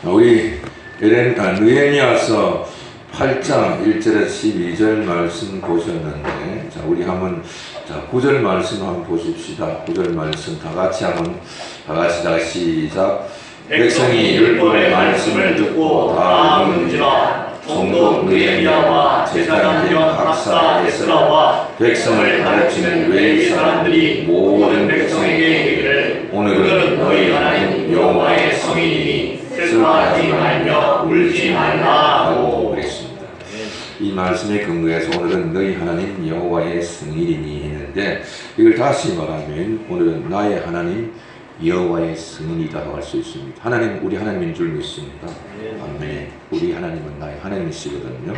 우리 느헤미야서 8장 1절에서 12절 말씀 보셨는데, 자, 우리 한번 9절 말씀 한번 보십시다. 9절 말씀 다 같이 시작. 백성이 율법의 말씀을 듣고 다 듣는지라. 총독 느헤미야와 제사장 박사 에스라와 백성을 가르치는 외의 사람들이 모든 백성에게 이르기를, 오늘은 너희 하나님 여호와의 성인이니 슬퍼하지 말며 울지 말라고 그랬습니다. 이 말씀에 근거해서 오늘은 너희 하나님 여호와의 성인이니 했는데, 이걸 다시 말하면 오늘은 나의 하나님 여호와의 성인이라고 할 수 있습니다. 하나님, 우리 하나님인 줄 믿습니다. 아멘. 우리 하나님은 나의 하나님이시거든요.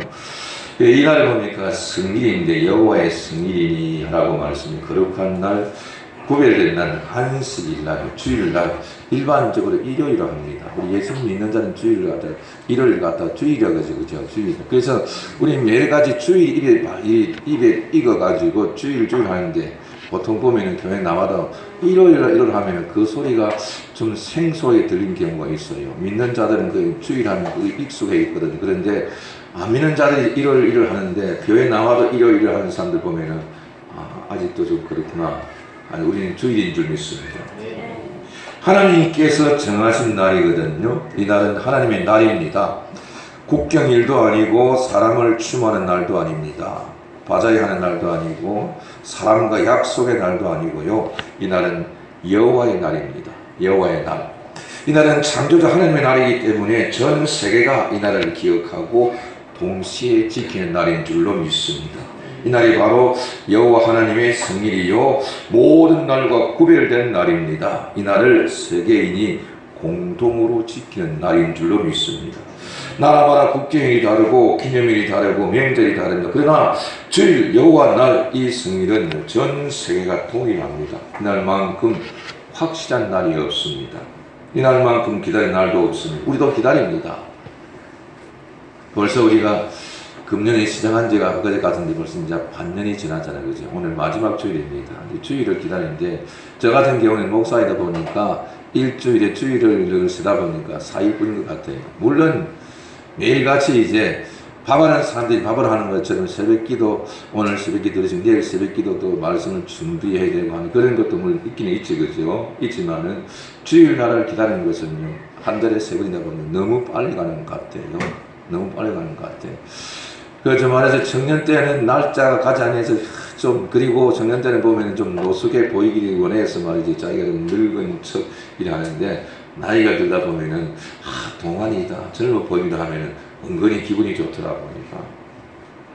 이날 보니까 성일인데 여호와의 성일이니 라고 말씀이, 거룩한 날, 구별된 날, 안식일날, 주일날, 일반적으로 일요일로 합니다. 우리 예수 믿는 자는 주일을 갖다, 일요일 갖다 주일이라고 하죠. 그죠? 주일. 그래서 우리 여러 가지 주일 입에 익어가지고 주일 하는데, 보통 보면은 교회 나와도 일요일 하면은 그 소리가 좀 생소하게 들리는 경우가 있어요. 믿는 자들은 그 주일 하면 익숙해 있거든요. 그런데 안 믿는 자들이 일요일 하는데 교회 나와도 일요일 하는 사람들 보면은 아직도 좀 그렇구나. 아니, 우리는 주일인 줄 믿습니다. 하나님께서 정하신 날이거든요. 이 날은 하나님의 날입니다. 국경일도 아니고 사람을 추모하는 날도 아닙니다. 바자회 하는 날도 아니고 사람과 약속의 날도 아니고요. 이 날은 여호와의 날입니다. 여호와의 날. 이 날은 창조자 하나님의 날이기 때문에 전 세계가 이 날을 기억하고 동시에 지키는 날인 줄로 믿습니다. 이 날이 바로 여호와 하나님의 생일이요 모든 날과 구별된 날입니다. 이 날을 세계인이 공동으로 지키는 날인 줄로 믿습니다. 나라마다 국경이 다르고 기념일이 다르고 명절이 다릅니다. 그러나 주일 여호와 날 이 성일은 전 세계가 동일합니다. 이날만큼 확실한 날이 없습니다. 이날만큼 기다린 날도 없습니다. 우리도 기다립니다. 벌써 우리가 금년에 시작한 지가 그제 같은데 벌써 이제 반년이 지났잖아요. 그죠? 오늘 마지막 주일입니다. 주일을 기다리는데, 저 같은 경우는 목사이다 보니까 일주일에 주일을 쓰다 보니까 4일뿐인 것 같아요. 물론 매일같이 이제 밥하는 사람들이 밥을 하는 것처럼 새벽기도, 오늘 새벽기도 들으시면 내일 새벽기도도 말씀을 준비해야 되고 하는 그런 것도 물론 있기는 있지, 그죠? 있지만은 주일날을 기다리는 것은요, 한 달에 3번이다 보면 너무 빨리 가는 것 같아요. 너무 빨리 가는 것 같아요. 그래서 말해서 청년 때는 날짜가 가지 않아서 좀, 그리고 청년 때는 보면 좀 노숙해 보이기 원해서 말이지, 자기가 좀 늙은 척 이러는데, 나이가 들다 보면은 동안이다, 젊어 보인다 하면은 은근히 기분이 좋더라고요.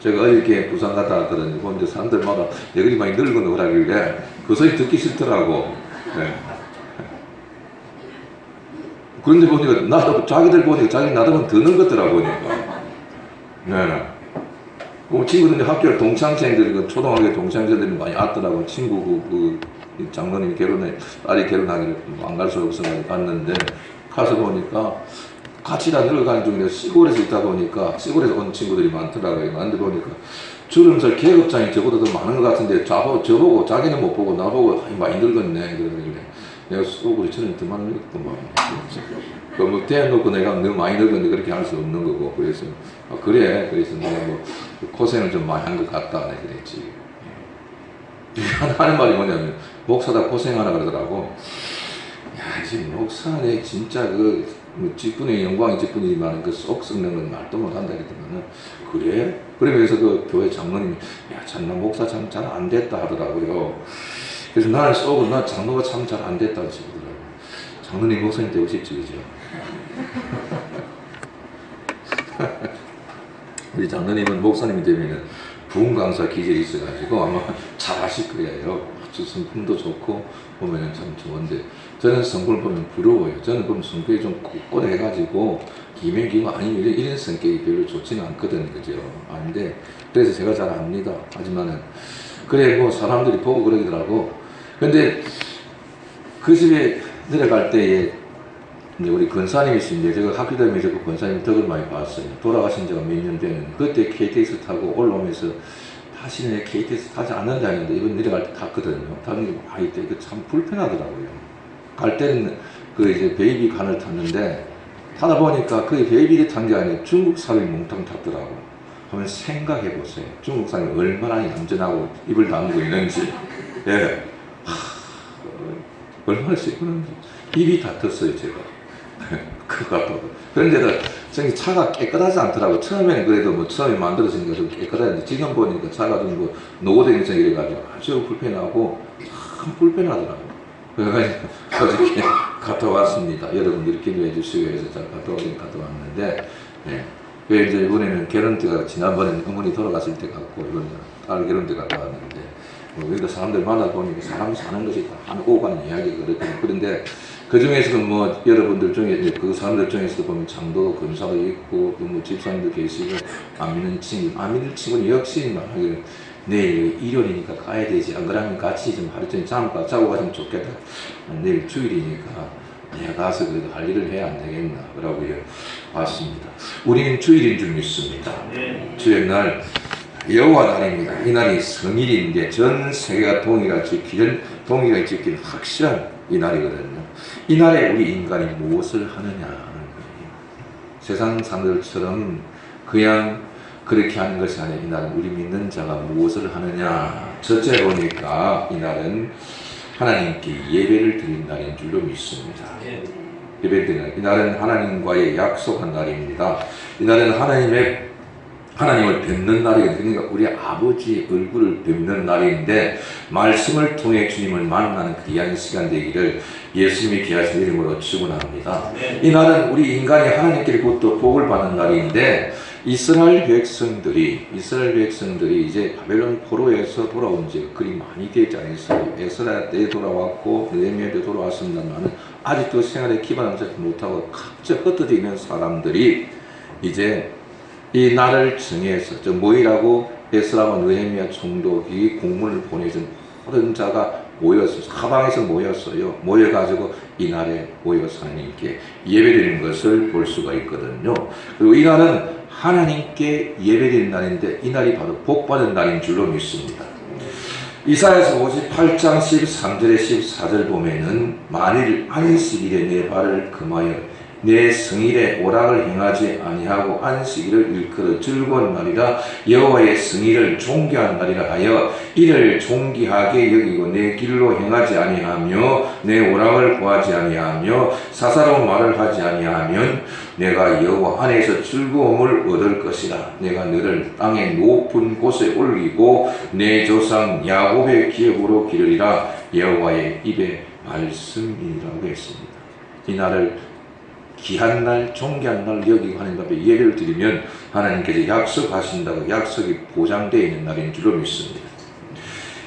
제가 어저께 부산 갔다 왔거든요. 보는데 사람들마다 내 그리 많이 늙은 거라길래 그 소리 듣기 싫더라고. 네. 그런데 보니까 나도 자기들 보니까 자기 나보다 더 늙었더라고 보니까. 네. 그 친구들이 학교 동창생들이, 초등학교 동창생들이 많이 왔더라고. 친구 그 장로님이 딸이 결혼하기를 안 갈 수 없어서 갔는데, 가서 보니까 같이 다 늙어가는 중인데 시골에서 있다 보니까 시골에서 온 친구들이 많더라고요. 많은데 보니까 주름살 계급장이 저보다 더 많은 것 같은데, 저보고 자기는 못 보고 나보고 많이 늙었네 그러길래 내가 속으로 저는 더 많이 늙었던 거야. 뭐 대놓고 내가 너무 많이 늙었는데 그렇게 할 수 없는 거고, 그래서 그래, 그래서 내가 뭐 고생을 좀 많이 한 것 같다 그랬지. 하는 말이 뭐냐면, 목사다 고생하라 그러더라고. 야, 지금 목사네 진짜 직분의 영광이 직분이지만 그 속 썩는 건 말도 못한다 그랬더니만은, 그래? 그러면서 그 교회 장로님이, 야, 참나 목사 참 잘 안 됐다 하더라고요. 그래서 나는 쏘고, 나 장로가 참 잘 안 됐다 하시더라고요. 장로님 목사님 되고 싶지, 그죠? 우리 장로님은 목사님이 되면은 부흥 강사 기질이 있어가지고 아마 잘 하실 거예요. 아주 성품도 좋고 보면은 참 좋은데, 저는 성품을 보면 부러워요. 저는 보면 성격이 좀 꼿꼿해가지고 기면기고 아니면 이런 성격이 별로 좋지는 않거든, 그죠? 아닌데, 그래서 제가 잘 압니다. 하지만은 그래 뭐 사람들이 보고 그러더라고. 근데 그 집에 내려갈 때에 이제 우리 권사님이신데, 제가 학교 다니면서 그 권사님 덕을 많이 봤어요. 돌아가신 지가 몇 년 되는, 그때 KTX 타고 올라오면서 다시는 KTX 타지 않는다 했는데 이번 내려갈 때 탔거든요. 타는 게 이때 참 불편하더라고요. 갈 때는 그 이제 베이비 간을 탔는데 타다 보니까 그 베이비를 탄 게 아니라 중국 사람이 몽땅 탔더라고. 한번 생각해 보세요. 중국 사람이 얼마나 얌전하고 입을 다물고 있는지. 예. 얼마나 시끄러운지. 입이 다 텄어요, 제가. 그거 같다고. 그런데도 저기 차가 깨끗하지 않더라고. 처음에는 그래도 뭐 처음에 만들어지니까 좀 깨끗한데 지금 보니까 차가 좀 뭐 노후되면서 이래가지고 아주 불편하고 참 불편하더라고. 그래가지고 어저께 갔다 왔습니다. 여러분들이 기도해 주시고 해서 잘 갔다 왔는데, 예. 그 이제 이번에는 결혼때가 지난번에는 어머니 돌아갔을 때 갔고 이번에 딸 결혼때 갔다 왔는데, 여기다 사람들 만나보니까 사람 사는 것이 다 한 오가는 이야기가 그렇거든요. 그런데 그 중에서도 뭐 여러분들 중에 그 사람들 중에서도 보면 장도 검사도 있고 또 뭐 집사님도 계시고 안 믿는 친구는 역시 말하기를 내일 일요일이니까 가야 되지. 안 그러면 같이 좀 하루 종일 잠깐 자고 가시면 좋겠다. 내일 주일이니까 내가 가서 그래도 할 일을 해야 안 되겠나. 그러고요. 왔습니다. 우리는 주일인 줄 믿습니다. 주일날 여호와 날입니다. 이 날이 성일인데 전 세계가 동의가 지키는 확실한 이 날이거든요. 이 날에 우리 인간이 무엇을 하느냐 하는 거예요. 세상 사람들처럼 그냥 그렇게 하는 것이 아니라 이 날은 우리 믿는 자가 무엇을 하느냐. 첫째 보니까 이 날은 하나님께 예배를 드린 날인 줄로 믿습니다. 예배를 드리는 날. 이 날은 하나님과의 약속한 날입니다. 이 날은 하나님을 뵙는 날이거든요. 그러니까 우리 아버지 얼굴을 뵙는 날인데 말씀을 통해 주님을 만나는 귀한 시간 되기를 예수님이 귀하신 이름으로 축원합니다. 이 날은 우리 인간이 하나님께로부터 복을 받는 날인데 이스라엘 백성들이 이제 바벨론 포로에서 돌아온 지가 그리 많이 되지 않았어요. 에스라 때 돌아왔고 느헤미야 때 돌아왔습니다만 아직도 생활에 기반을 잡지 못하고 각자 흩어져 있는 사람들이 이제 이 날을 정해서 저 모이라고 에스라와 느헤미야 총독이 공문을 보내준 모든 자가 모였어요. 사방에서 모였어요. 모여가지고 이 날에 모여서 하나님께 예배드리는 것을 볼 수가 있거든요. 그리고 이 날은 하나님께 예배드리는 날인데 이 날이 바로 복받은 날인 줄로 믿습니다. 이사야서 58장 13절에 14절 보면은 만일 안식일에 내 발을 금하여 내 성일에 오락을 행하지 아니하고 안식일을 일컬어 즐거운 날이라 여호와의 성일을 존귀한 날이라 하여 이를 존귀하게 여기고 내 길로 행하지 아니하며 내 오락을 구하지 아니하며 사사로운 말을 하지 아니하면 내가 여호와 안에서 즐거움을 얻을 것이라. 내가 너를 땅의 높은 곳에 올리고 내 조상 야곱의 기업으로 기르리라. 여호와의 입의 말씀이라고 했습니다. 이 날을 귀한 날, 존귀한 날 여기고 하나님 앞에 예배를 드리면 하나님께서 약속하신다고 약속이 보장되어 있는 날인 줄로 믿습니다.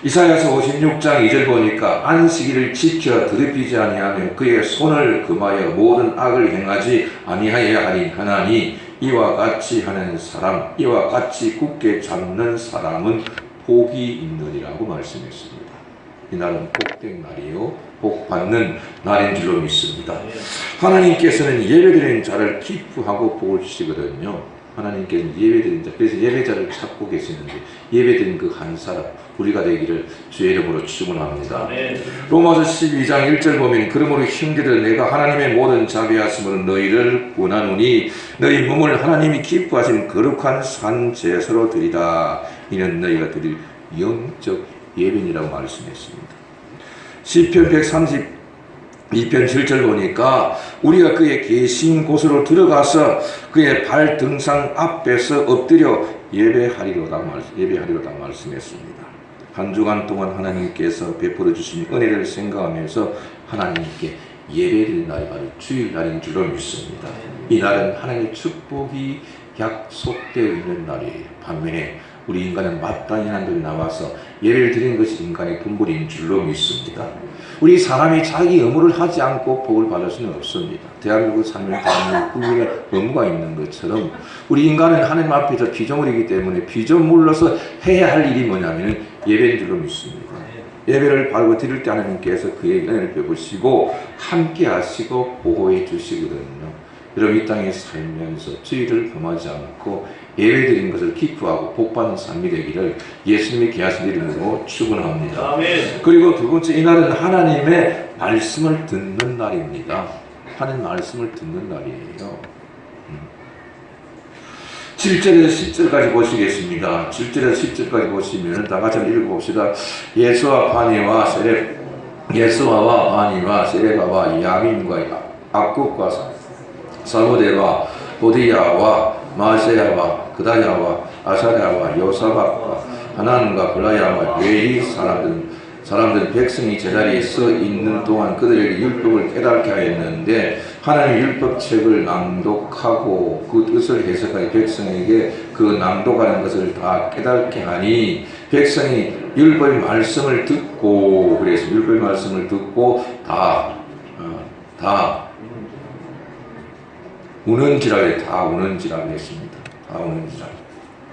이사야서 56장 2절 보니까 안식일을 지켜 더럽히지 아니하며 그의 손을 금하여 모든 악을 행하지 아니하여야 하니 이와 같이 하는 사람, 이와 같이 굳게 잡는 사람은 복이 있느니라고 말씀했습니다. 이 날은 복된 날이요 복받는 날인 줄로 믿습니다. 하나님께서는 예배드리는 자를 기뻐하고 복을 주시거든요. 하나님께서는 예배드리는 자, 그래서 예배자를 찾고 계시는데 예배드린 그 한 사람 우리가 되기를 주의 이름으로 축원합니다. 로마서 12장 1절 보면 그러므로 형제들 내가 하나님의 모든 자비하심으로 너희를 구하노니 너희 몸을 하나님이 기뻐하신 거룩한 산 제사로 드리라. 이는 너희가 드릴 영적 예배니라고 말씀했습니다. 시편 132편 7절 보니까 우리가 그의 계신 곳으로 들어가서 그의 발등상 앞에서 엎드려 예배하리로다 말씀했습니다. 한 주간 동안 하나님께서 베풀어 주신 은혜를 생각하면서 하나님께 예배드리는 날이 바로 주일날인 줄로 믿습니다. 이 날은 하나님의 축복이 약속되어 있는 날이에요. 반면에 우리 인간은 마땅히 하나님께 나와서 예배를 드리는 것이 인간의 분별인 줄로 믿습니다. 우리 사람이 자기 의무를 하지 않고 복을 받을 수는 없습니다. 대한민국 살면 대한민국 국민의 의무가 있는 것처럼 우리 인간은 하나님 앞에서 피조물이기 때문에 피조물로서 해야 할 일이 뭐냐면 예배인 줄로 믿습니다. 예배를 바르고 드릴 때 하나님께서 그의 은혜를 베푸시고 함께 하시고 보호해 주시거든요. 여러분 이 땅에 살면서 주의를 범하지 않고 예배드린 것을 기뻐하고 복받는 삶이 되기를 예수님이 귀하신 이름으로 축원합니다. 그리고 두 번째 이 날은 하나님의 말씀을 듣는 날입니다. 하는 말씀을 듣는 날이에요. 7절에서 10절까지 보시겠습니다. 7절에서 10절까지 보시면 다 같이 읽어봅시다. 예수아와 바니와 세레바와 야민과 악국과 사무대와 보디야와 마세야와 그다야와 아사랴와 요사박과 하난과 블라야와 외이 사람들은 백성이 제자리에 서 있는 동안 그들에게 율법을 깨닫게 하였는데 하나님 율법책을 낭독하고 그 뜻을 해석하여 백성에게 그 낭독하는 것을 다 깨닫게 하니 백성이 율법의 말씀을 듣고 그래서 율법의 말씀을 듣고 다 우는지라 했습니다. 다 우는지라.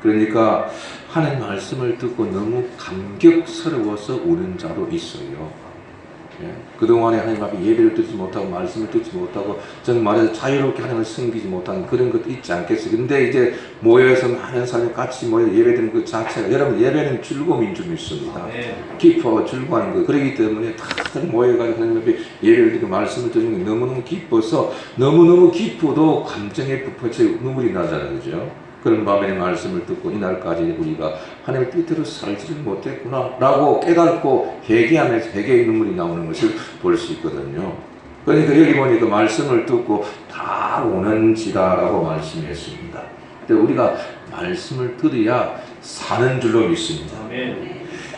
그러니까 하나님 말씀을 듣고 너무 감격스러워서 우는 자도 있어요. 예. 그동안에 하나님 앞에 예배를 듣지 못하고 말씀을 듣지 못하고 정말해서 자유롭게 하나님을 섬기지 못하는 그런 것도 있지 않겠어요. 근데 이제 모여서 많은 사람이 같이 모여 예배드리는 그 자체가 여러분 예배는 즐거움인 줄 믿습니다. 기뻐하고 즐거워하는 거예요. 그렇기 때문에 다들 모여가지고 하나님 앞에 예배를 드리고 말씀을 드리는 게 너무너무 기뻐서 너무너무 기뻐도 감정에 부딪혀 눈물이 나잖아요. 그죠? 그런 밤에 말씀을 듣고 이날까지 우리가 하나님의 뜻대로 살지를 못했구나 라고 깨닫고 회개하면서 회개의 눈물이 나오는 것을 볼 수 있거든요. 그러니까 여기 보니까 말씀을 듣고 다 우는지라 라고 말씀했습니다. 근데 우리가 말씀을 들어야 사는 줄로 믿습니다.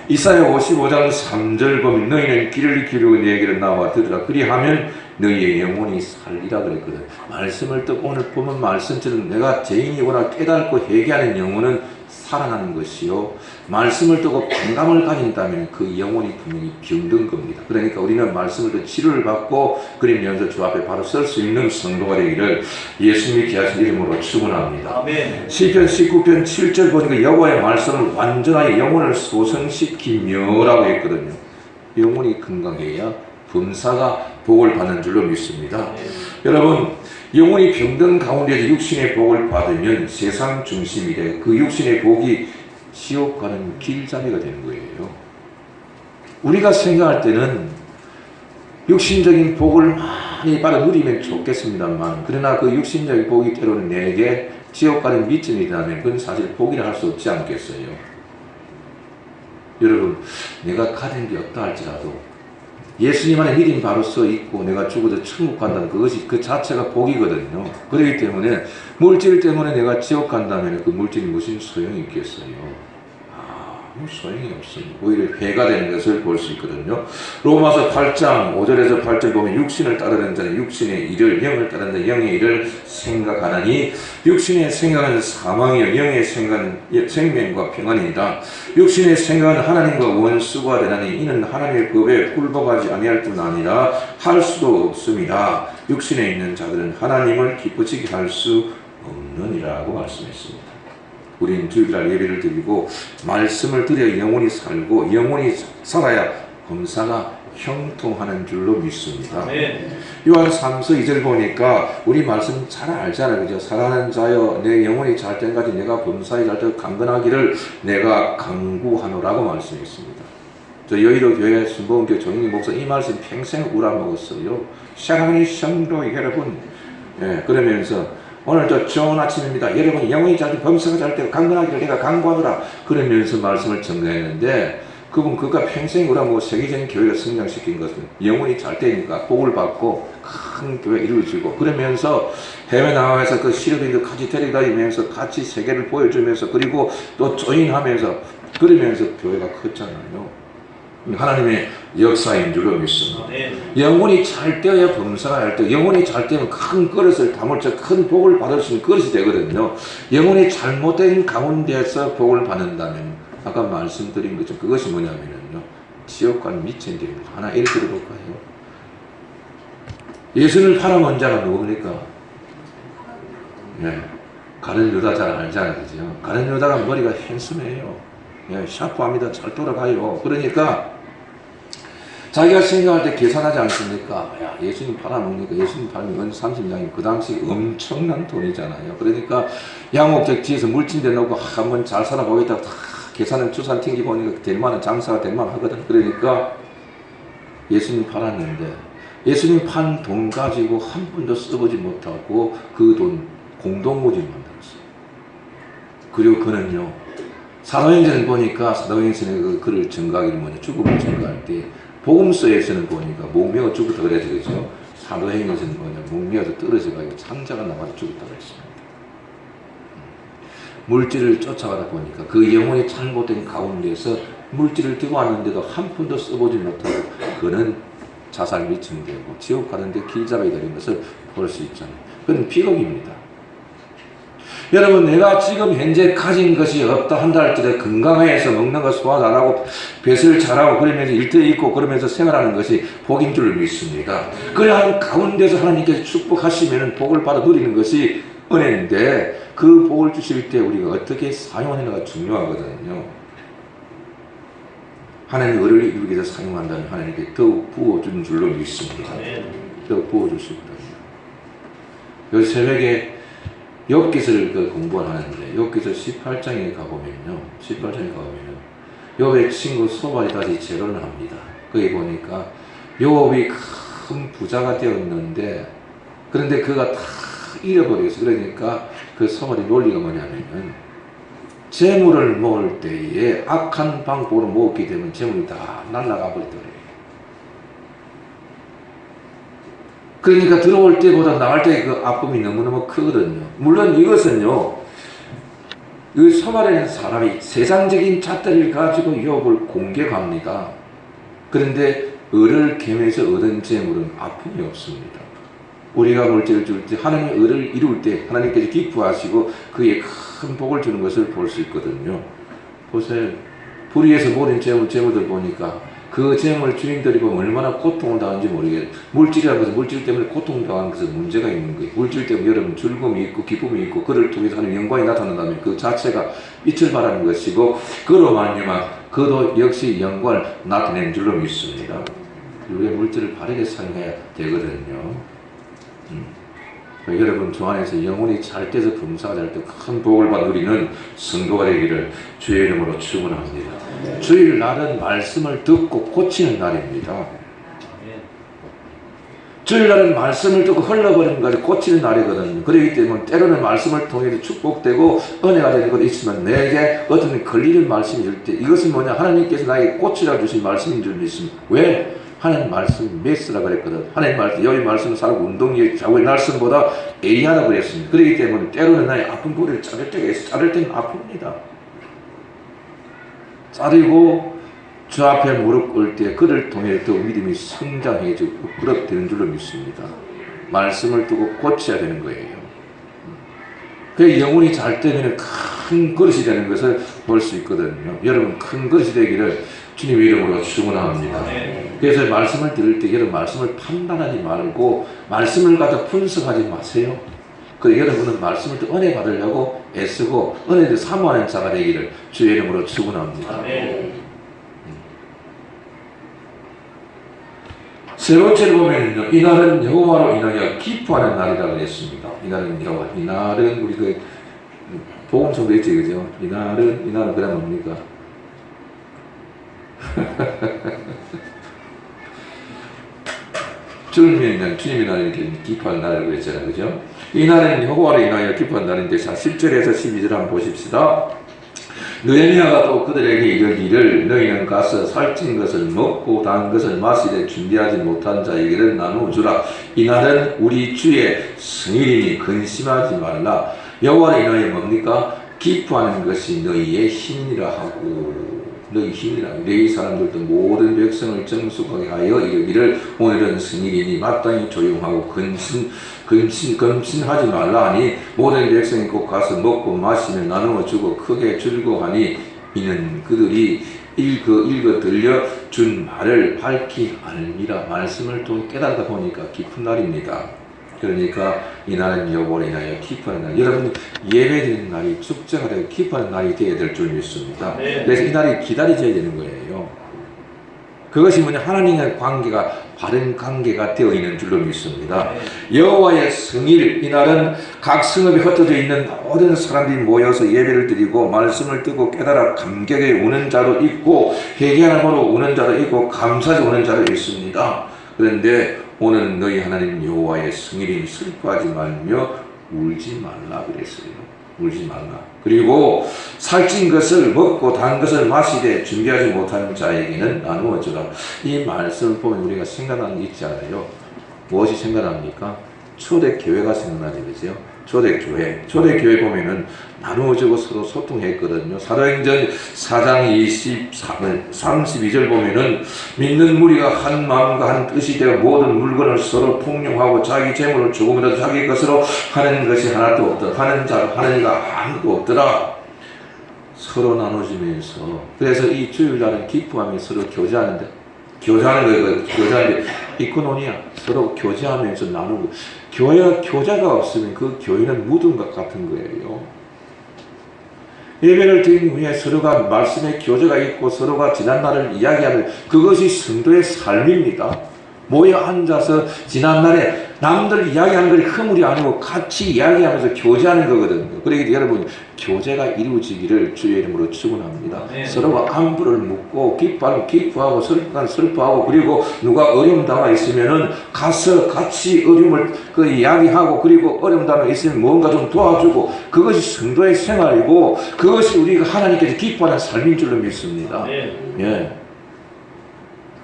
이사야 55장 3절 보면 너희는 귀를 기울이고 내게로 나와 들으라 그리하면 너희의 영혼이 살리라 그랬거든. 말씀을 듣고 오늘 보면 말씀처럼 내가 죄인이거나 깨닫고 회개하는 영혼은 살아나는 것이요. 말씀을 듣고 반감을 가진다면 그 영혼이 분명히 병든 겁니다. 그러니까 우리는 말씀을 듣고 치료를 받고 그러면서 주 앞에 바로 설 수 있는 성도가 되기를 예수님의 귀하신 이름으로 축원합니다. 시편 19편 7절 보니까 여호와의 말씀을 완전하게 영혼을 소성시키며라고 했거든요. 영혼이 건강해야 범사가 복을 받는 줄로 믿습니다. 여러분 영혼이 병든 가운데서 육신의 복을 받으면 세상 중심이 돼 그 육신의 복이 지옥 가는 길잡이가 되는 거예요. 우리가 생각할 때는 육신적인 복을 많이 받아 누리면 좋겠습니다만 그러나 그 육신적인 복이 때로는 내게 지옥 가는 미점이 되면 그건 사실 복이라 할 수 없지 않겠어요. 여러분 내가 가진 게 없다 할지라도 예수님 안에 믿음이 바로 써 있고 내가 죽어도 천국 간다는 그것이 그 자체가 복이거든요. 그렇기 때문에 물질 때문에 내가 지옥 간다면 그 물질이 무슨 소용이 있겠어요? 아무 소용이 없습니다. 오히려 해가 되는 것을 볼 수 있거든요. 로마서 8장 5절에서 8절 보면 육신을 따르는 자는 육신의 일을 영을 따르는 자는 영의 일을 생각하나니 육신의 생각은 사망이요 영의 생각은 생명과 평안이니라. 육신의 생각은 하나님과 원수가 되나니 이는 하나님의 법에 굴복하지 아니할 뿐 아니라 할 수도 없습니다. 육신에 있는 자들은 하나님을 기쁘시게 할 수 없느니라고 말씀했습니다. 우리는 주일날 예배를 드리고 말씀을 드려야 영혼이 살고 영혼이 살아야 범사가 형통하는 줄로 믿습니다. 요한 3서 2절 보니까 우리 말씀 잘 알잖아요. 그죠? 사랑하는 자여 내 영혼이 잘 때까지 내가 범사에 잘 때 강건하기를 내가 강구하노라고 말씀했습니다. 저 여의도 교회 순복음교회 정인기 목사 이 말씀 평생 우라먹었어요. 사랑하는 성도 여러분 그러면서 오늘 저 좋은 아침입니다. 여러분 영혼이 잘 때 범사가 잘 때 강건하기를 내가 강구하노라 그러면서 말씀을 전가했는데 그분 그가 평생 우라먹고 세계적인 교회를 성장시킨 것은 영혼이 잘 때니까 복을 받고 큰 교회 이루어지고 그러면서 해외 나와서 그 실업인들 같이 데려다니면서 같이 세계를 보여주면서 그리고 또 조인하면서 그러면서 교회가 컸잖아요. 하나님의 역사인 줄로 믿습니다. 영혼이 잘 때야 범사가 할 때 영혼이 잘 때면 큰 그릇을 담을 때 큰 복을 받을 수 있는 그릇이 되거든요. 영혼이 잘못된 가운데서 복을 받는다면 아까 말씀드린 것처럼 그것이 뭐냐면요 지옥과 미천이 됩니다. 하나 예를 들어볼까요? 예수를 팔아먹은 자가 누굽니까? 가룟 유다 잘 알잖아요. 그죠? 가룟 유다가 머리가 핸섬해요. 샤프합니다. 잘 돌아가요. 그러니까 자기가 생각할 때 계산하지 않습니까? 야, 예수님 팔아먹으니까 예수님 팔면 30냥이면 그 당시 엄청난 돈이잖아요. 그러니까 양옥적 뒤에서 물진대 놓고 한번 잘 살아보겠다고 다 계산은 추산 튕기 보니까 될 만한 장사가 될 만하거든. 그러니까 예수님 팔았는데 예수님 판 돈 가지고 한 푼도 써보지 못하고 그 돈 공동모집 만들었어요. 그리고 그는요, 사도행전을 보니까 사도행전의 그 글을 증가하기를 뭐냐, 죽음을 증가할 때 복음서에서는 보니까 목매어 죽었다 그래서 그죠. 사도행전은 뭐냐, 목매어서 떨어져가지고 창자가 나와서 죽었다 그랬습니다. 물질을 쫓아가다 보니까 그 영혼이 잘못된 가운데서 물질을 들고 왔는데도 한 푼도 써보지 못하고 그는 자살 미천되고 지옥 가는데 길잡이 되는 것을 볼 수 있잖아요. 그건 비극입니다. 여러분, 내가 지금 현재 가진 것이 없다 한다 할지라도 건강해서 먹는 거 소화 잘하고 배설 잘하고 그러면서 일터에 있고 그러면서 생활하는 것이 복인 줄 믿습니다. 그러한 가운데서 하나님께서 축복하시면 복을 받아 누리는 것이 은혜인데 그 복을 주실 때 우리가 어떻게 사용하느냐가 중요하거든요. 하나님 의를 이루기 위해서 사용한다면 하나님께 더욱 부어준 줄로 믿습니다. 더욱 부어주실 거예요. 요 새벽에 욥기서를 공부를 하는데 욥기서 18장에 가보면요. 18장에 가보면요. 욥의 친구 소발이 다시 재론을 합니다. 거기 보니까 욥이 큰 부자가 되었는데 그런데 그가 다 잃어버렸어요. 그러니까 그 소발이 논리가 뭐냐면은 재물을 모을 때에 악한 방법으로 모았기 때문에 재물이 다 날아가 버리더래요. 그러니까 들어올 때보다 나갈 때 그 아픔이 너무너무 크거든요. 물론 이것은요, 이 소발에는 사람이 세상적인 잣대를 가지고 욥을 공격합니다. 그런데 을을 겸해서 얻은 재물은 아픔이 없습니다. 우리가 물질을 줄 때 하나님의 의를 이룰 때 하나님께서 기뻐하시고 그에 큰 복을 주는 것을 볼 수 있거든요. 보세요. 불의에서 모든 재물들 보니까 그 재물 주인들이 보면 얼마나 고통을 당하는지 모르겠어요. 물질이라고 해서 물질 때문에 고통당하는 것은 문제가 있는 거예요. 물질 때문에 여러분 즐거움이 있고 기쁨이 있고 그를 통해서 하는 영광이 나타난다면 그 자체가 빛을 발하는 것이고 그로 말미암아 그도 역시 영광을 나타내는 줄로 믿습니다. 우리가 물질을 바르게 사용해야 되거든요. 여러분 주 안에서 영혼이 잘 돼서 범사가 잘 때 큰 복을 받는 우리는 성도가 되기를 주의 이름으로 축원합니다. 주일 날은 말씀을 듣고 고치는 날입니다. 주일 날은 말씀을 듣고 흘러버리는 것을 고치는 날이거든요. 그렇기 때문에 때로는 말씀을 통해서 축복되고 은혜가 되는 것도 있지만 내게 어떤 걸리는 말씀이 있을 때 이것은 뭐냐, 하나님께서 나에게 고치라 주신 말씀인 줄 믿습니다. 왜? 하나님 말씀 메스라 그랬거든. 하나님 말씀, 여기 말씀 살고 운동이 자고의 날씀보다 A하라 그랬습니다. 그렇기 때문에 때로는 나의 아픈 고리를 자를 때가 있어. 자를 때는 아픕니다. 자르고 주 앞에 무릎 꿇을 때 그를 통해 더 믿음이 성장해지고 부럽되는 줄로 믿습니다. 말씀을 두고 고쳐야 되는 거예요. 그 영혼이 잘 되면 큰 그릇이 되는 것을 볼 수 있거든요. 여러분 큰 그릇이 되기를 주님의 이름으로 축원합니다. 그래서 말씀을 들을 때 여러분 말씀을 판단하지 말고 말씀을 가지고 분석하지 마세요. 그 여러분은 말씀을 또 은혜 받으려고 애쓰고 은혜를 사모하는 자가 되기를 주의 이름으로 축원합니다. 세 번째로 보면요, 이날은 여호와로 인하여 기뻐하는 날이라고 했습니다. 이날은 여호와, 이날은 우리 그 복음성도 있지, 그죠? 이날은 그냥 뭡니까? 주님의 주님의 날을 이렇게 기뻐하는 날이라고 했잖아요, 그죠? 이 날은 여호와로 인하여 기뻐하는 날인데, 자 10절에서 12절 한번 보십시다. 느헤미야가 또 그들에게 이르기를 너희는 가서 살찐 것을 먹고 단 것을 마시되 준비하지 못한 자에게는 나누어 주라. 이날은 우리 주의 성일이니 근심하지 말라. 여호와로 인하여 뭡니까? 기뻐하는 것이 너희의 힘이라 하고, 너희 힘이라. 너희 사람들도 모든 백성을 정숙하게 하여 이르기를 오늘은 성일이니 마땅히 조용하고 근심하지 말라 하니 모든 백성이 꼭 가서 먹고 마시며 나누어 주고 크게 즐거워하니 이는 그들이 읽어 들려 준 말을 밝히 알미라. 말씀을 통해 깨달다 보니까 기쁜 날입니다. 그러니까 이 날은 여호와로 인하여 기뻐하는 날. 여러분 예배드리는 날이 축제가 되고 기뻐하는 날이 되어야 될 줄 믿습니다. 그래서 이 날이 기다려져야 되는 거예요. 그것이 뭐냐, 하나님과의 관계가 바른 관계가 되어 있는 줄로 믿습니다. 여호와의 성일, 이날은 각 성읍에 흩어져 있는 모든 사람들이 모여서 예배를 드리고 말씀을 듣고 깨달아 감격에 우는 자도 있고 회개하는 으로 우는 자도 있고 감사에 우는 자도 있습니다. 그런데 오늘 너희 하나님 여호와의 성일이니 슬퍼하지 말며 울지 말라 그랬어요. 울지 말라. 그리고 살찐 것을 먹고 단 것을 마시되 준비하지 못한 자에게는 나누어주라. 이 말씀을 보면 우리가 생각나는 게 있잖아요. 무엇이 생각납니까? 초대교회가 생각나지, 그죠? 초대교회 보면은 나누어주고 서로 소통했거든요. 사도행전 4장 32절 보면은 믿는 무리가 한 마음과 한 뜻이 되어 모든 물건을 서로 풍용하고 자기 재물을 조금이라도 자기 것으로 하는 것이 하나도 없더라. 하는 자, 하는 이가 아무도 없더라. 서로 나눠주면서. 그래서 이 주일날은 기뻐하며 서로 교제하는 이코노니아, 서로 교제하면서 나누고. 교제가 없으면 그 교회는 무덤과 같은 거예요. 예배를 드린 후에 서로가 말씀의 교제가 있고 서로가 지난날을 이야기하는 그것이 성도의 삶입니다. 모여 앉아서 지난날에 남들 이야기하는 것이 허물이 아니고 같이 이야기하면서 교제하는 거거든요. 그러기 여러분 교제가 이루어지기를 주의 이름으로 축원합니다. 서로가 안부를 묻고 기뻐하고 슬퍼하고 그리고 누가 어려움 당하 있으면은 가서 같이 어려움을 이야기하고 그리고 어려움 당하 있으면 뭔가 좀 도와주고 그것이 성도의 생활이고 그것이 우리가 하나님께서 기뻐하는 삶인 줄로 믿습니다. 예.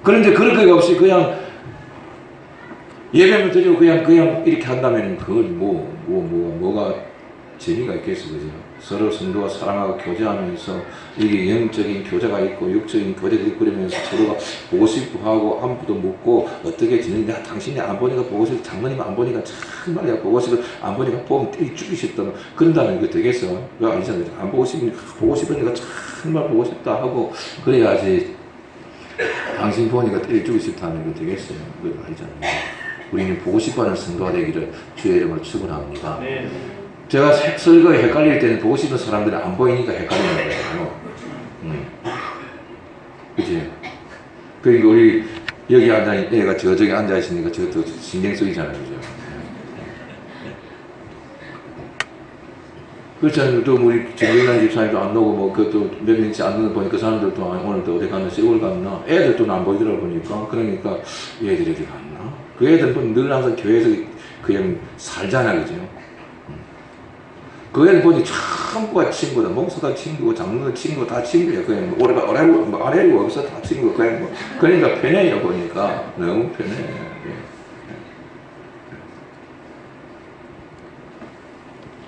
그런데 그럴 거 없이 그냥 예배만 드리고 그냥 이렇게 한다면 그건 뭐가 재미가 있겠어, 그죠? 서로 성도가 사랑하고 교제하면서 이게 영적인 교제가 있고 육적인 교제가 있고 그러면서 서로가 보고 싶어 하고 안부도 묻고 어떻게 지내냐 당신이 안 보니까 보고 싶어 장모님 안 보니까 정말 내가 보고 싶어 안 보니까 보면 때리 죽이셨다 그런다면 이거 되겠어? 왜 아니잖아요. 안 보고 싶으니까 정말 보고 싶다 하고 그래야지 당신 보니까 때리 죽이고 싶다면 이거 되겠어요? 그거 아니잖아요. 우리는 보고 싶어하는 성도가 되기를 주의 이름으로 축원합니다. 제가 설거에 헷갈릴 때는 보고 싶은 사람들이 안 보이니까 헷갈리는 거예요. 그치? 그리고 우리 여기 앉아있는 애가 저쪽에 앉아있으니까 저것도 신경 쓰이잖아요. 그죠? 그렇잖아요. 또 우리 정경란 집사님도 안 오고 뭐 그것도 몇 명씩 안 오는 보니까 그 사람들도 오늘도 어디 갔나 세월 갔나 애들도 안 보이더라 보니까 그러니까 얘들이 어디 갔나 그 애들은 늘 항상 교회에서 그냥 살잖아 그죠. 그 애들 보니 전부가 친구다. 목사도 친구고 장로도 친구고 다 친구야. 그냥 아래고 없어 다 친구. 그냥 그러니까 편해요 보니까 너무 편해.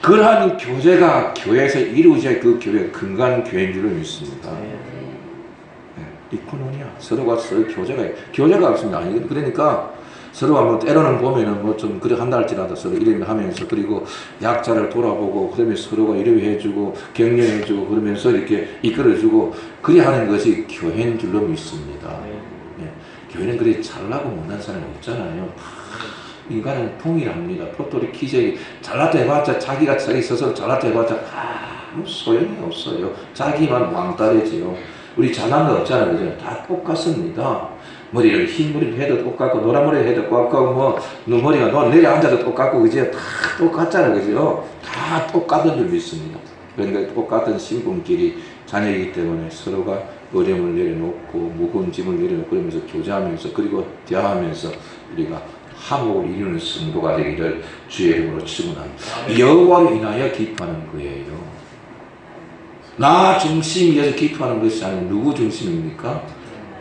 그러한 교제가 교회에서 이루어져야 그 교회가 건강한 교회인 줄로 믿습니다. 이코노니아 서로가 서로 교제가 없으면 아니거든요. 그러니까 서로가 뭐 때로는 보면은 뭐 좀 그래 한다 할지라도 서로 이렇게 하면서 그리고 약자를 돌아보고 그러면 서로가 이래해주고 격려해주고 그러면서 이렇게 이끌어주고 그리 하는 것이 교회인 줄로 믿습니다. 교회는 그래 잘나고 못난 사람이 없잖아요. 인간은 통일합니다. 포토리 키재기 잘났다 해봤자 자기가 자기 스스로 잘났다 해봤자 아무 소용이 없어요. 자기만 왕따되지요. 우리 잘난 거 없잖아요. 그죠? 다 똑같습니다. 머리를 흰 머리를 해도 똑같고 노란 머리를 해도 똑같고 뭐 눈머리가 내려앉아도 똑같고 그죠? 다 똑같잖아요. 그죠? 다 똑같은 줄 믿습니다. 그러니까 똑같은 신분끼리 자녀이기 때문에 서로가 어려움을 내려놓고 무거운 짐을 내려놓고 그러면서 교제하면서 그리고 대화하면서 우리가 화목을 이루는 성도가 되기를 주의 이름으로 축원합니다. 여호와로 인하여 기뻐하는 거예요. 나 중심에서 기뻐하는 것이 아니라 누구 중심입니까?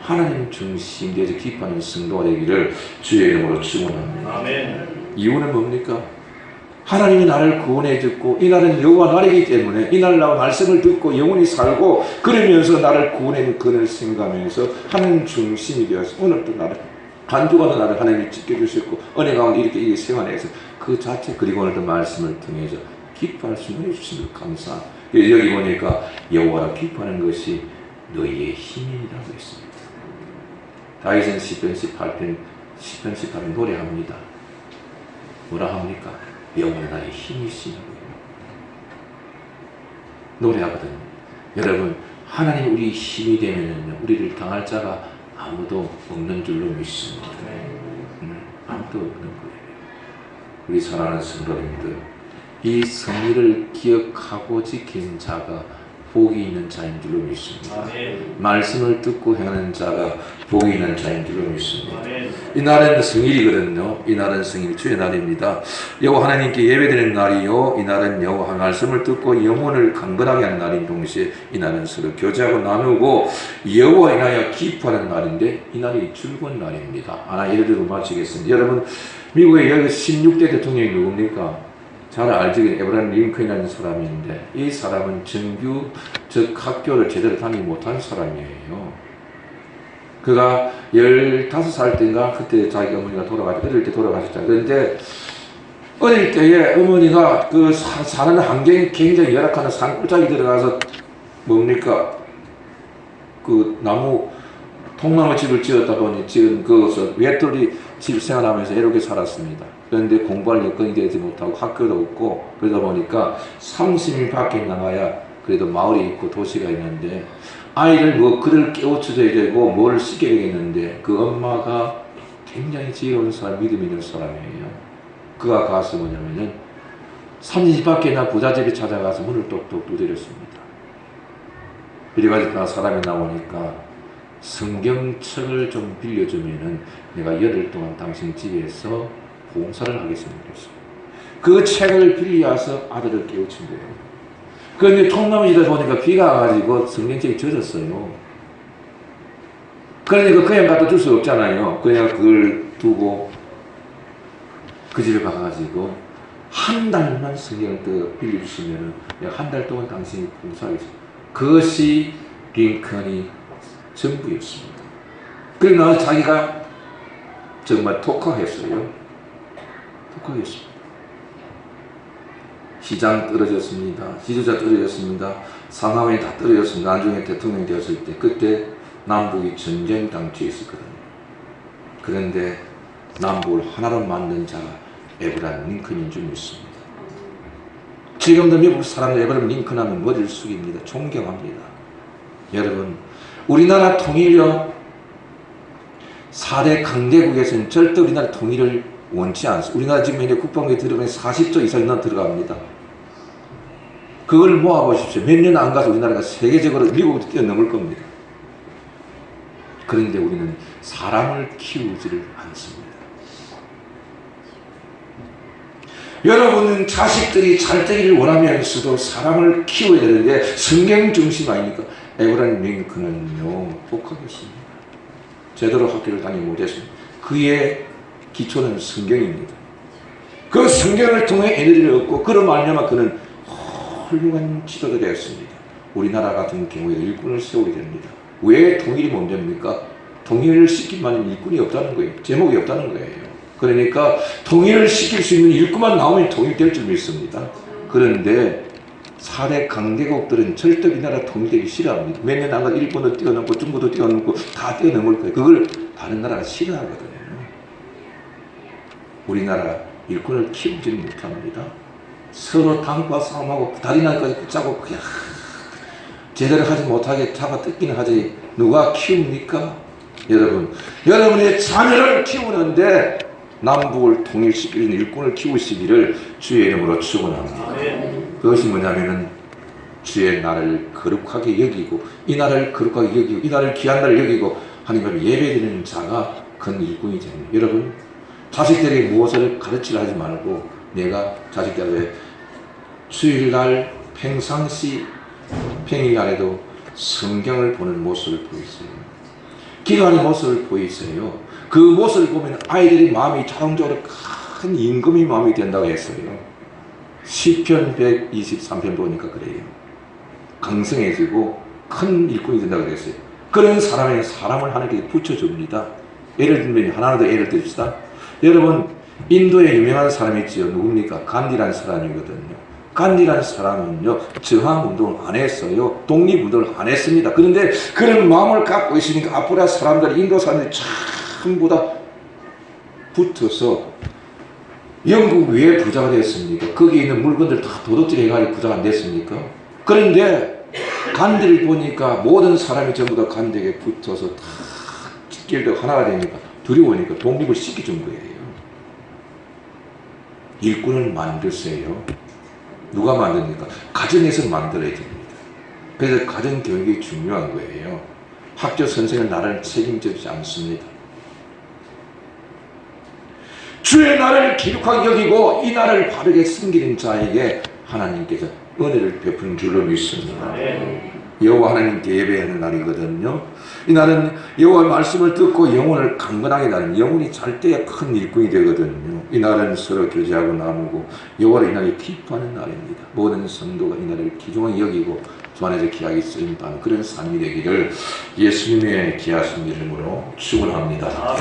하나님 중심에서 기뻐하는 성도가 되기를 주의 이름으로 축원합니다. 이유는 뭡니까? 하나님이 나를 구원해 줬고 이 날은 여호와 날이기 때문에 이 날 나 말씀을 듣고 영원히 살고 그러면서 나를 구원해 그를 생각하면서 하나님 중심이 되어서 오늘도 나를 한 주간도 나를 하나님이 지켜주셨고 은혜 가운데 이렇게 생활해서 그 자체 그리고 오늘도 말씀을 통해서 기뻐할 수 있는 주심을 감사합니다. 여기 보니까 여호와라 기뻐하는 것이 너희의 힘이라고 했습니다. 다윗은 시편 18편 노래합니다. 뭐라 합니까? 여호와는 나의 힘이시라고요. 노래하거든요. 여러분 하나님 우리 힘이 되면 우리를 당할 자가 아무도 없는 줄로 믿습니다. 아무도 없는 거예요. 우리 사랑하는 성도님들 이 성리를 기억하고 지킨 자가 복이 있는 자인 줄로 믿습니다. 아멘. 말씀을 듣고 행하는 자가 복이 있는 자인 줄로 믿습니다. 아멘. 이날은 성일이거든요. 이날은 성일 주의 날입니다. 여호와 하나님께 예배드리는 날이요, 이날은 여호와 말씀을 듣고 영혼을 강건하게 하는 날인 동시에 이날은 서로 교제하고 나누고 여호와 인하여 기뻐하는 날인데 이날이 즐거운 날입니다. 하나 예를 들어 마치겠습니다. 여러분, 미국의 여기 16대 대통령이 누굽니까? 잘 알지긴 에브라임 링컨이라는 사람인데, 이 사람은 정규 즉 학교를 제대로 다니지 못한 사람이에요. 그가 15살 때인가 그때 자기 어머니가 어릴 때 돌아가셨잖아요. 그런데 어릴 때에 어머니가 그 사는 환경이 굉장히 열악한 산골짜기 들어가서 뭡니까? 그 통나무 집을 지었다 보니 지금 그것을 외톨이 집 생활하면서 이렇게 살았습니다. 그런데 공부할 여건이 되지 못하고 학교도 없고 그러다 보니까 30일 밖에 나가야 그래도 마을이 있고 도시가 있는데 아이를 그를 깨우쳐줘야 되고 뭐를 시켜야 되겠는데 그 엄마가 굉장히 지혜로운 사람, 믿음 있는 사람이에요. 그가 가서 뭐냐면은 30일 밖에 나 부잣집에 찾아가서 문을 똑똑 두드렸습니다. 이래가지고 사람이 나오니까 성경책을 좀 빌려주면은 내가 8일 동안 당신 집에서 봉사를 하겠습니다. 그 책을 빌려서 아들을 깨우친 거예요. 그런데 통나무지다 보니까 비가 와가지고 성경책이 젖었어요. 그러니까 그냥 갖다 줄 수 없잖아요. 그냥 그걸 두고 그 집에 가가지고 한 달만 성경을 빌려주시면은 내가 한 달 동안 당신이 봉사하겠습니다. 그것이 링컨이 전부였습니다. 그러나 자기가 정말 독하했어요. 독하했습니다. 시장 떨어졌습니다. 지도자 떨어졌습니다. 상하원이 다 떨어졌습니다. 나중에 대통령이 되었을 때 그때 남북이 전쟁 당초에 있었거든요. 그런데 남북을 하나로 만든 자가 에브라임 링컨인 줄 믿습니다. 지금도 미국 사람들 에브라임 링컨 하면 머리를 숙입니다. 존경합니다. 여러분, 우리나라 통일요 4대 강대국에서는 절대 우리나라 통일을 원치 않습니다. 우리나라 지금 이제 국방부에 들어가면 40조 이상이나 들어갑니다. 그걸 모아보십시오. 몇 년 안 가서 우리나라가 세계적으로 미국을 뛰어넘을 겁니다. 그런데 우리는 사람을 키우지를 않습니다. 여러분은 자식들이 잘 되기를 원하면서도 사람을 키워야 되는데 성경 중심 아닙니까? 에브라임 링컨은요 독하겠습니다. 제대로 학교를 다니지 못했습니다. 그의 기초는 성경입니다. 그 성경을 통해 에너지를 얻고 그로 말미암아 그는 훌륭한 지도가 되었습니다. 우리나라 같은 경우에 일꾼을 세우게 됩니다. 왜 통일이 문제입니까? 통일을 시키면 일꾼이 없다는 거예요. 제목이 없다는 거예요. 그러니까 통일을 시킬 수 있는 일꾼만 나오면 통일될 줄 믿습니다. 그런데 4대 강대국들은 절대 우리나라 통일되기 싫어합니다. 몇 년 안가 일본도 뛰어넘고 중국도 뛰어넘고 다 뛰어넘을 거예요. 그걸 다른 나라가 싫어하거든요. 우리나라 일꾼을 키우지 못합니다. 서로 당과 싸움하고 다리날까지 붙잡고 그냥 제대로 하지 못하게 잡아 뜯기는 하지 누가 키웁니까? 여러분의 자녀를 키우는데 남북을 통일시키는 일꾼을 키우시기를 주의 이름으로 축원합니다. 그것이 뭐냐면은 주의 나라를 거룩하게 여기고 이 나라를 거룩하게 여기고 이 나라를 귀한 나라를 여기고 하나님을 예배드리는 자가 큰 일꾼이 됩니다. 여러분, 자식들에게 무엇을 가르치려 하지 말고 내가 자식들에게 주일날 평상시 평일날에도 성경을 보는 모습을 보이세요. 기도하는 모습을 보이세요. 그 모습을 보면 아이들의 마음이 자동적으로 큰 임금이 마음이 된다고 했어요. 시편 123편 보니까 그래요. 강성해지고 큰 일꾼이 된다고 그랬어요. 그런 사람에게 사람을 하나님께 붙여줍니다. 예를 들면 하나 더 예를 듭시다. 여러분, 인도에 유명한 사람이 있지요. 누굽니까? 간디라는 사람이거든요. 간디라는 사람은요 저항운동을 안 했어요. 독립운동을 안 했습니다. 그런데 그런 마음을 갖고 있으니까 아프리카 사람들, 인도 사람들이 전부 다 붙어서 영국 왜 부자가 됐습니까? 거기에 있는 물건들 다 도둑질 해가지고 부자가 안 됐습니까? 그런데 간디를 보니까 모든 사람이 전부 다 간디에게 붙어서 다 길도 하나가 되니까 두려우니까 독립을 시켜준 거예요. 일꾼을 만드세요. 누가 만듭니까? 가정에서 만들어야 됩니다. 그래서 가정교육이 중요한 거예요. 학교 선생은 나를 책임지지 않습니다. 주의 날을 기룩하게 여기고 이 날을 바르게 섬기는 자에게 하나님께서 은혜를 베푸는 줄로 믿습니다. 여호와 하나님께 예배하는 날이거든요. 이 날은 여호와의 말씀을 듣고 영혼을 강건하게 나는 영혼이 잘 때에 큰 일꾼이 되거든요. 이 날은 서로 교제하고 나누고 여호와를 이 날에 기뻐하는 날입니다. 모든 성도가 이 날을 귀중하게 여기고 주 안에서 귀하게 쓰임받는 그런 삶이 되기를 예수님의 귀하신 이름으로 축원합니다.